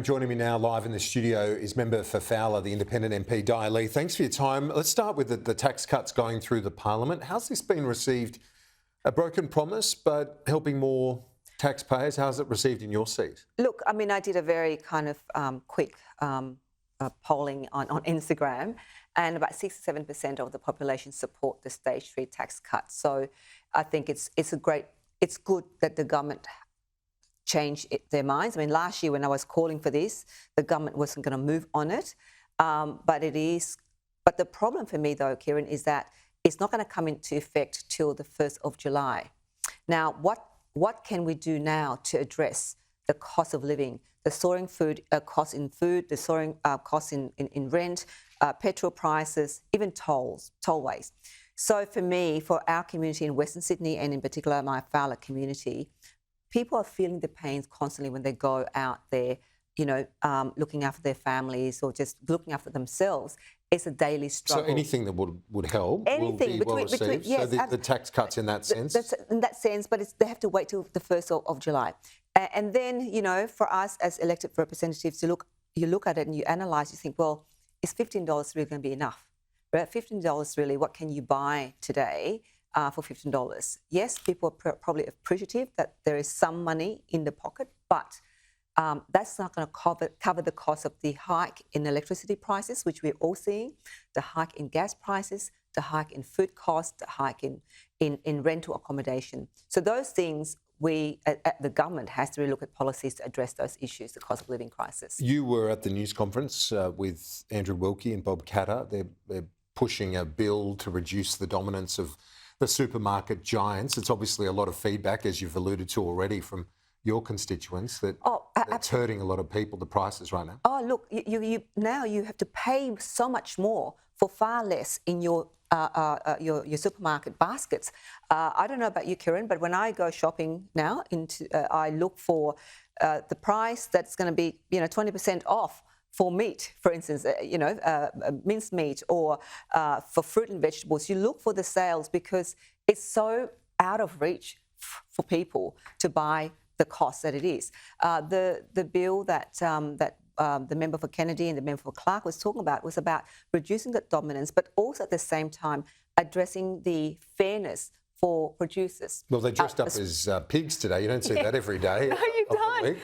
Joining me now live in the studio is member for Fowler, the independent MP Dai. Lee, thanks for your time. Let's start with the tax cuts going through the Parliament. How's this been received? A broken promise, but helping more taxpayers. How's it received in your seat? Look, I mean, I did a very kind of quick polling on Instagram, and about 67% of the population support the stage 3 tax cut. So I think it's good that the government change their minds. I mean, last year when I was calling for this, the government wasn't going to move on it, but it is. But the problem for me, though, Kieran, is that it's not going to come into effect till the 1st of July. Now, what can we do now to address the cost of living, the soaring food costs in food, the soaring costs in rent, petrol prices, even tollways? So for me, for our community in Western Sydney, and in particular my Fowler community, people are feeling the pains constantly when they go out there, looking after their families or just looking after themselves. It's a daily struggle. So anything that would help will be well received? Yes, so the tax cuts in that sense? In that sense, but they have to wait till the 1st of July. And then, for us as elected representatives, you look at it and you analyse, you think, well, is $15 really going to be enough? Right? $15 really, what can you buy today for $15? Yes, people are probably appreciative that there is some money in the pocket, but that's not going to cover the cost of the hike in electricity prices, which we're all seeing, the hike in gas prices, the hike in food costs, the hike in rental accommodation. So those things, the government has to really look at policies to address those issues, the cost of living crisis. You were at the news conference with Andrew Wilkie and Bob Katter. They're pushing a bill to reduce the dominance of the supermarket giants. It's obviously a lot of feedback, as you've alluded to already, from your constituents that it's hurting a lot of people, the prices right now. Oh, look, you now you have to pay so much more for far less in your supermarket baskets. I don't know about you, Kieran, but when I go shopping now, I look for the price that's going to be 20% off for meat, for instance, minced meat, or for fruit and vegetables. You look for the sales because it's so out of reach for people to buy the cost that it is. The bill that the member for Kennedy and the member for Clark was talking about was about reducing that dominance, but also at the same time addressing the fairness for producers. Well, they dressed up as pigs today. You don't see that every day. No, you don't.